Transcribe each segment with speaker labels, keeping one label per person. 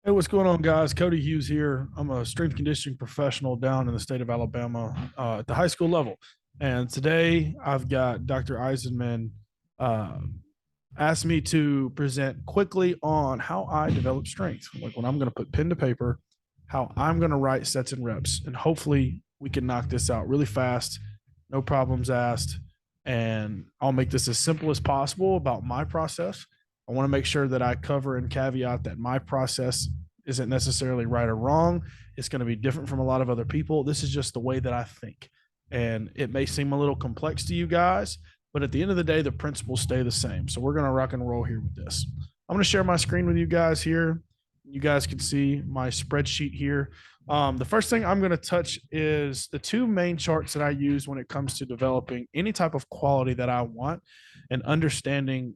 Speaker 1: Hey, what's going on, guys? Cody Hughes here. I'm a strength conditioning professional down in the state of Alabama at the high school level. And today I've got Dr. Eisenman uh, asked me to present quickly on how I develop strength, like when I'm going to put pen to paper, how I'm going to write sets and reps. And hopefully we can knock this out really fast, no problems asked. And I'll make this as simple as possible about my process. I want to make sure that I cover and caveat that my process isn't necessarily right or wrong. It's going to be different from a lot of other people. This is just the way that I think. And it may seem a little complex to you guys, but at the end of the day, the principles stay the same. So we're going to rock and roll here with this. I'm going to share my screen with you guys here. You guys can see my spreadsheet here. The first thing I'm going to touch is the two main charts that I use when it comes to developing any type of quality that I want and understanding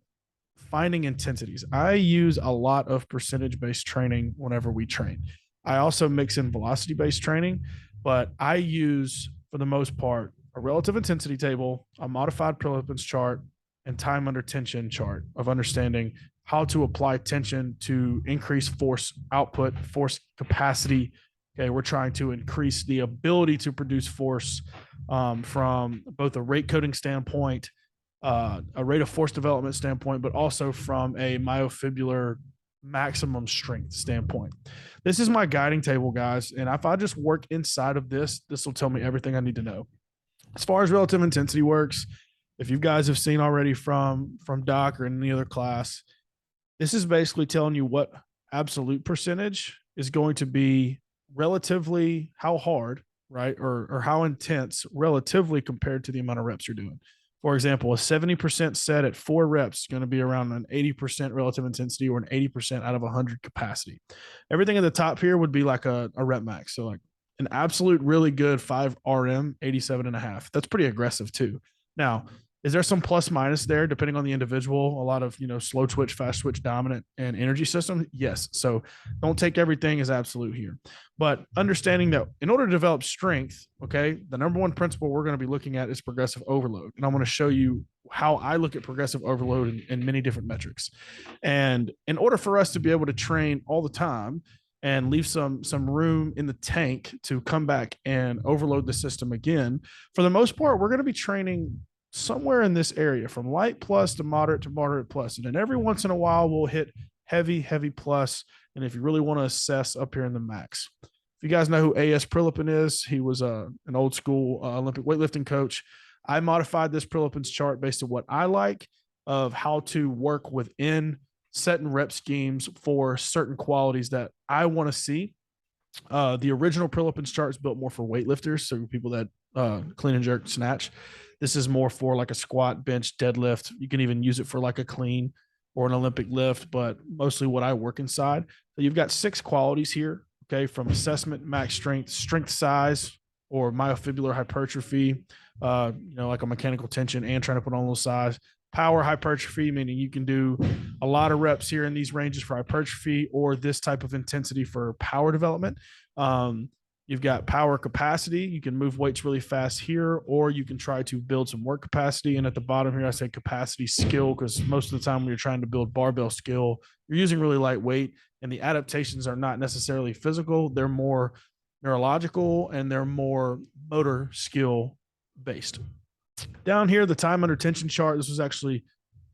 Speaker 1: finding intensities. I use a lot of percentage based training whenever we train. I also mix in velocity based training, but I use, for the most part, a relative intensity table, a modified Phillips chart, and time under tension chart of understanding how to apply tension to increase force output, force capacity. Okay, we're trying to increase the ability to produce force from both a rate coding standpoint, a rate of force development standpoint, but also from a myofibular maximum strength standpoint. This is my guiding table, guys. And if I just work inside of this, this will tell me everything I need to know. As far as relative intensity works, if you guys have seen already from Doc or any other class, this is basically telling you what absolute percentage is going to be relatively how hard, right? Or how intense relatively compared to the amount of reps you're doing. For example, a 70% set at 4 reps is going to be around an 80% relative intensity or an 80% out of 100 capacity. Everything at the top here would be like a rep max. So like an absolute really good 5 RM, 87 and a half. That's pretty aggressive too. Now, is there some plus minus there depending on the individual? A lot of, slow twitch, fast twitch, dominant, and energy system? Yes. So don't take everything as absolute here. But understanding that in order to develop strength, okay, the number one principle we're going to be looking at is progressive overload. And I'm going to show you how I look at progressive overload in many different metrics. And in order for us to be able to train all the time, and leave some room in the tank to come back and overload the system again. For the most part, we're going to be training somewhere in this area from light plus to moderate plus. And then every once in a while, we'll hit heavy plus. And if you really want to assess up here in the max. If you guys know who A.S. Prilipin is, he was an old school Olympic weightlifting coach. I modified this Prilipin's chart based on what I like of how to work within set and rep schemes for certain qualities that I want to see. The original Prilipin's chart is built more for weightlifters, so people that clean and jerk snatch. This is more for like a squat, bench, deadlift. You can even use it for like a clean or an Olympic lift, but mostly what I work inside. So you've got 6 qualities here, okay, from assessment, max strength, strength size, or myofibular hypertrophy, like a mechanical tension and trying to put on a little size. Power hypertrophy, meaning you can do a lot of reps here in these ranges for hypertrophy or this type of intensity for power development. You've got power capacity. You can move weights really fast here, or you can try to build some work capacity. And at the bottom here, I say capacity skill, because most of the time when you're trying to build barbell skill, you're using really light weight, and the adaptations are not necessarily physical. They're more neurological and they're more motor skill based. Down here, the time under tension chart, this was actually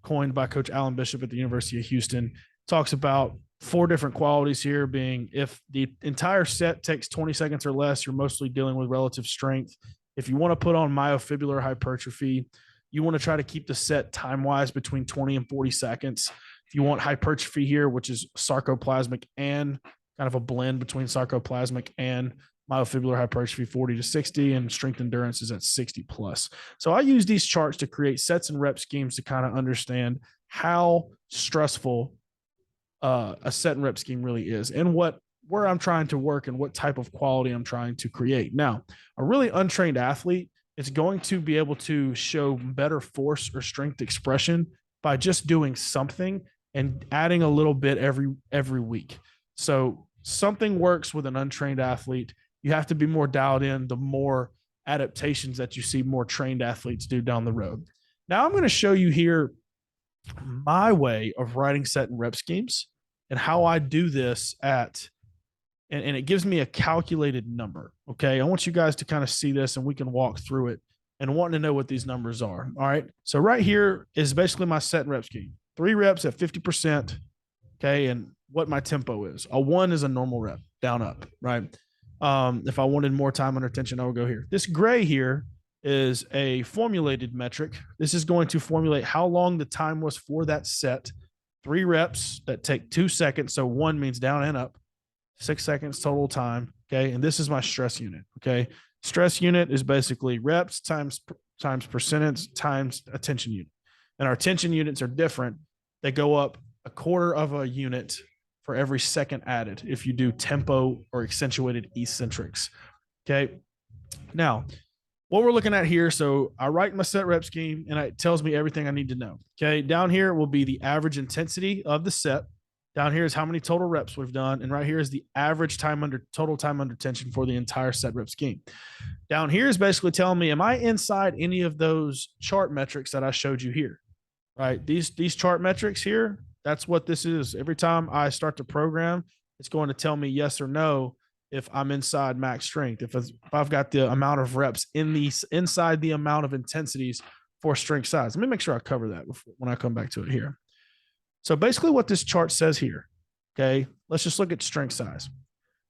Speaker 1: coined by Coach Alan Bishop at the University of Houston, talks about 4 different qualities here being if the entire set takes 20 seconds or less, you're mostly dealing with relative strength. If you want to put on myofibular hypertrophy, you want to try to keep the set time-wise between 20 and 40 seconds. If you want hypertrophy here, which is sarcoplasmic and kind of a blend between sarcoplasmic and myofibular hypertrophy, 40 to 60, and strength endurance is at 60 plus. So I use these charts to create sets and rep schemes to kind of understand how stressful a set and rep scheme really is and where I'm trying to work and what type of quality I'm trying to create. Now, a really untrained athlete is going to be able to show better force or strength expression by just doing something and adding a little bit every week. So something works with an untrained athlete. You have to be more dialed in the more adaptations that you see more trained athletes do down the road. Now I'm going to show you here my way of writing set and rep schemes and how I do this and it gives me a calculated number. Okay. I want you guys to kind of see this and we can walk through it and wanting to know what these numbers are. All right. So right here is basically my set and rep scheme. 3 reps at 50%. Okay. And what my tempo is. A 1 is a normal rep, down up, right? If I wanted more time under tension, I would go here. This gray here is a formulated metric. This is going to formulate how long the time was for that set. 3 reps that take 2 seconds. So 1 means down and up. 6 seconds total time. Okay. And this is my stress unit. Okay. Stress unit is basically reps times percentage times a tension unit. And our tension units are different. They go up a quarter of a unit for every second added if you do tempo or accentuated eccentrics. Okay. Now, what we're looking at here, so I write my set rep scheme and it tells me everything I need to know. Okay. Down here will be the average intensity of the set. Down here is how many total reps we've done. And right here is the average total time under tension for the entire set rep scheme. Down here is basically telling me, am I inside any of those chart metrics that I showed you here? Right. These chart metrics here, that's what this is. Every time I start to program, it's going to tell me yes or no if I'm inside max strength. If I've got the amount of reps inside the amount of intensities for strength size. Let me make sure I cover that when I come back to it here. So basically what this chart says here, okay, let's just look at strength size,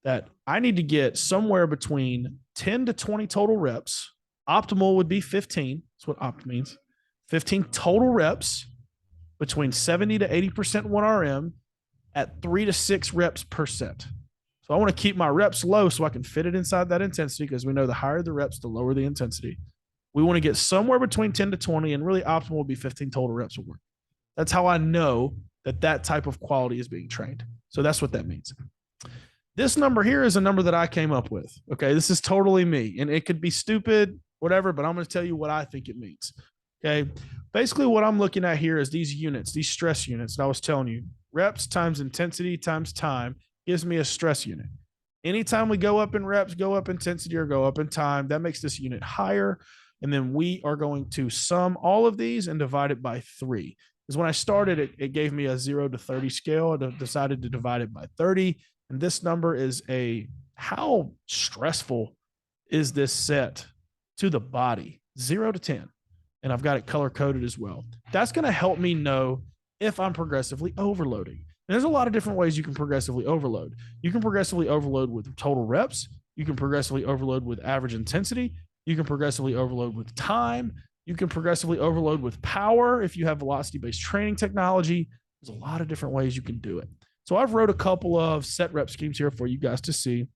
Speaker 1: that I need to get somewhere between 10 to 20 total reps. Optimal would be 15. That's what opt means. 15 total reps between 70 to 80% 1RM at 3 to 6 reps per set. So I want to keep my reps low so I can fit it inside that intensity, because we know the higher the reps, the lower the intensity. We want to get somewhere between 10 to 20, and really optimal would be 15 total reps of work. That's how I know that type of quality is being trained. So that's what that means. This number here is a number that I came up with. Okay. This is totally me, and it could be stupid, whatever, but I'm going to tell you what I think it means. Okay. Basically what I'm looking at here is these units, these stress units that I was telling you, reps times intensity times time gives me a stress unit. Anytime we go up in reps, go up intensity, or go up in time, that makes this unit higher. And then we are going to sum all of these and divide it by 3. Because when I started, it gave me a 0 to 30 scale. I decided to divide it by 30. And this number is how stressful is this set to the body? 0 to 10. And I've got it color coded as well. That's going to help me know if I'm progressively overloading. And there's a lot of different ways you can progressively overload. You can progressively overload with total reps. You can progressively overload with average intensity. You can progressively overload with time. You can progressively overload with power if you have velocity-based training technology. There's a lot of different ways you can do it. So I've wrote a couple of set rep schemes here for you guys to see,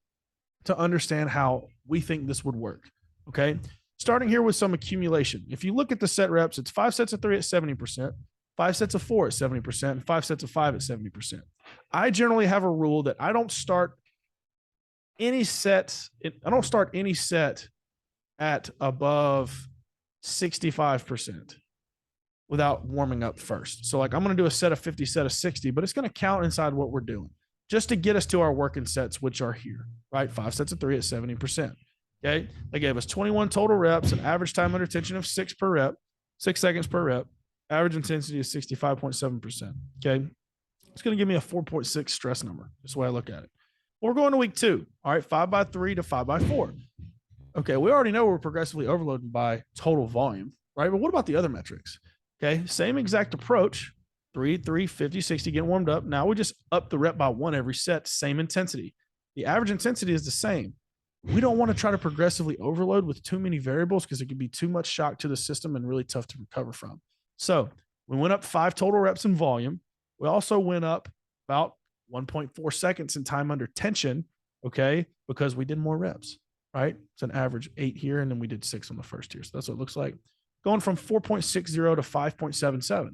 Speaker 1: to understand how we think this would work. Okay. Starting here with some accumulation. If you look at the set reps, it's 5 sets of 3 at 70%, 5 sets of 4 at 70%, and 5 sets of 5 at 70%. I generally have a rule that I don't start any set at above 65% without warming up first. So like I'm going to do a set of 50, set of 60, but it's going to count inside what we're doing just to get us to our working sets, which are here, right? 5 sets of 3 at 70%. Okay. They gave us 21 total reps, an average time under tension of 6 per rep, 6 seconds per rep. Average intensity is 65.7%. Okay. It's going to give me a 4.6 stress number. That's the way I look at it. We're going to week 2. All right. 5 by 3 to 5 by 4. Okay. We already know we're progressively overloading by total volume, right? But what about the other metrics? Okay. Same exact approach. 3, 50, 60, get warmed up. Now we just up the rep by 1 every set, same intensity. The average intensity is the same. We don't want to try to progressively overload with too many variables because it could be too much shock to the system and really tough to recover from. So we went up 5 total reps in volume. We also went up about 1.4 seconds in time under tension, okay, because we did more reps, right? It's an average 8 here, and then we did 6 on the first here. So that's what it looks like. Going from 4.60 to 5.77.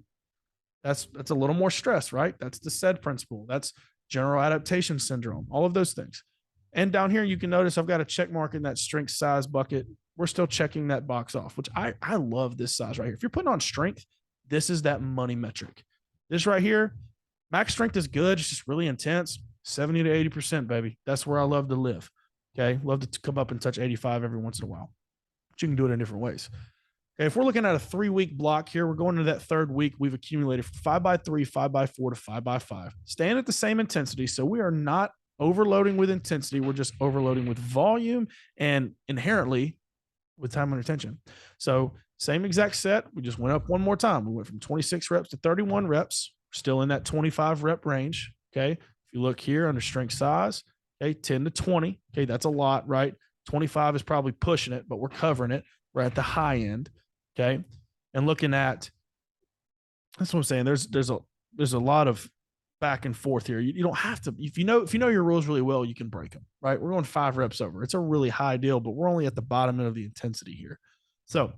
Speaker 1: That's a little more stress, right? That's the SAID principle. That's general adaptation syndrome, all of those things. And down here, you can notice I've got a check mark in that strength size bucket. We're still checking that box off, which I love this size right here. If you're putting on strength, this is that money metric. This right here, max strength is good. It's just really intense. 70 to 80%, baby. That's where I love to live. Okay. Love to come up and touch 85 every once in a while. But you can do it in different ways. Okay, if we're looking at a 3-week block here, we're going into that third week. We've accumulated 5x3, 5x4 to 5x5, staying at the same intensity. So we are not overloading with intensity. We're just overloading with volume and inherently with time under tension. So same exact set. We just went up one more time. We went from 26 reps to 31 reps, still in that 25 rep range. Okay. If you look here under strength size, okay, 10 to 20. Okay. That's a lot, right? 25 is probably pushing it, but we're covering it. We're at the high end. Okay. And looking at, that's what I'm saying. There's a lot of back and forth here. You don't have to, if you know your rules really well, you can break them, right? We're going 5 reps over. It's a really high deal, but we're only at the bottom end of the intensity here. So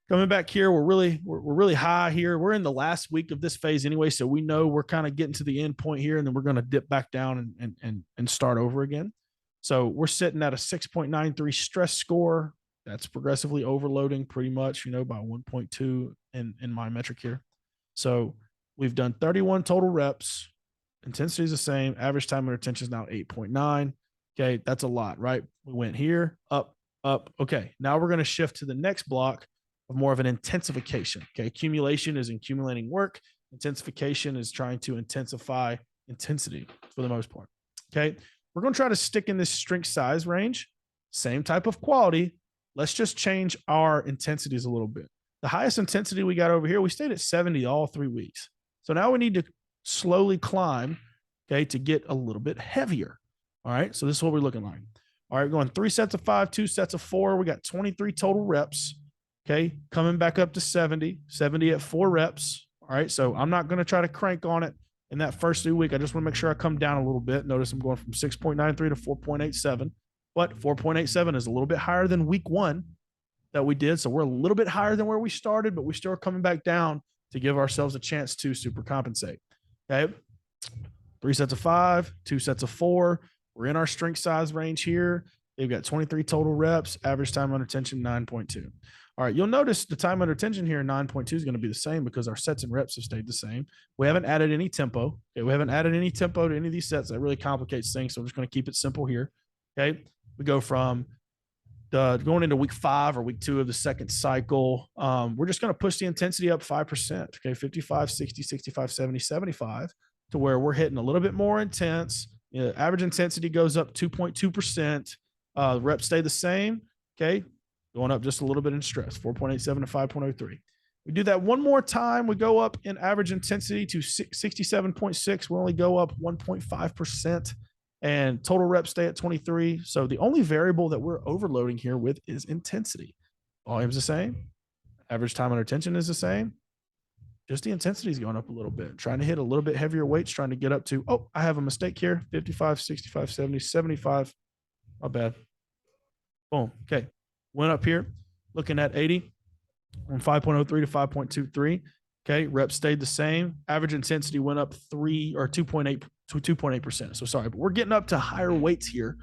Speaker 1: coming back here, we're really high here. We're in the last week of this phase anyway, so we know we're kind of getting to the end point here, and then we're going to dip back down and start over again. So we're sitting at a 6.93 stress score. That's progressively overloading pretty much, by 1.2 in my metric here. So we've done 31 total reps. Intensity is the same. Average time under tension is now 8.9. Okay, that's a lot, right? We went here, up, up. Okay, now we're going to shift to the next block of more of an intensification. Okay, accumulation is accumulating work. Intensification is trying to intensify intensity for the most part. Okay, we're going to try to stick in this strength size range. Same type of quality. Let's just change our intensities a little bit. The highest intensity we got over here, we stayed at 70 all 3 weeks. So now we need to slowly climb, okay, to get a little bit heavier. All right, so this is what we're looking like. All right, going 3 sets of 5, 2 sets of 4. We got 23 total reps. Okay, coming back up to 70 at 4 reps. All right, so I'm not going to try to crank on it in that first 2 week. I just want to make sure I come down a little bit. Notice I'm going from 6.93 to 4.87, but 4.87 is a little bit higher than week 1 that we did. So we're a little bit higher than where we started, but we still are coming back down to give ourselves a chance to super compensate. Okay, 3 sets of 5, 2 sets of 4. We're in our strength size range here. They've got 23 total reps, average time under tension 9.2. All right, you'll notice the time under tension here, 9.2 is going to be the same because our sets and reps have stayed the same. We haven't added any tempo. Okay, we haven't added any tempo to any of these sets. That really complicates things, so I'm just going to keep it simple here. Okay, we go from going into week 5 or week 2 of the second cycle. We're just going to push the intensity up 5%. Okay, 55, 60, 65, 70, 75 to where we're hitting a little bit more intense. Average intensity goes up 2.2%. Reps stay the same. Okay, going up just a little bit in stress, 4.87 to 5.03. We do that one more time. We go up in average intensity to 67.6. We only go up 1.5%. And total reps stay at 23. So the only variable that we're overloading here with is intensity. Volume's the same. Average time under tension is the same. Just the intensity is going up a little bit. Trying to hit a little bit heavier weights, trying to get up to, I have a mistake here. 55, 65, 70, 75. Not bad. Boom. Okay. Went up here, looking at 80 from 5.03 to 5.23. Okay. Reps stayed the same. Average intensity went up 2.8 to 2.8%. So sorry, but we're getting up to higher weights here,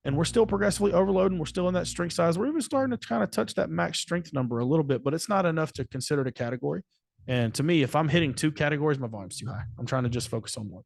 Speaker 1: and we're still progressively overloading. We're still in that strength size. We're even starting to kind of touch that max strength number a little bit, but it's not enough to consider it a category. And to me, if I'm hitting 2 categories, my volume's too high. I'm trying to just focus on one.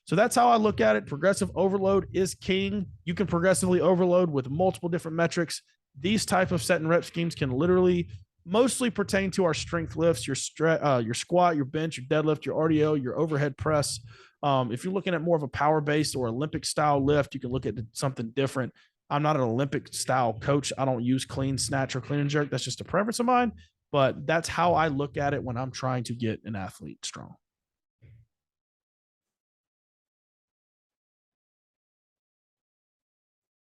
Speaker 1: So that's how I look at it. Progressive overload is king. You can progressively overload with multiple different metrics. These type of set and rep schemes can literally mostly pertain to our strength lifts, your squat, your bench, your deadlift, your RDO, your overhead press. If you're looking at more of a power-based or Olympic style lift, you can look at something different. I'm not an Olympic style coach. I don't use clean snatch or clean and jerk. That's just a preference of mine, but that's how I look at it when I'm trying to get an athlete strong.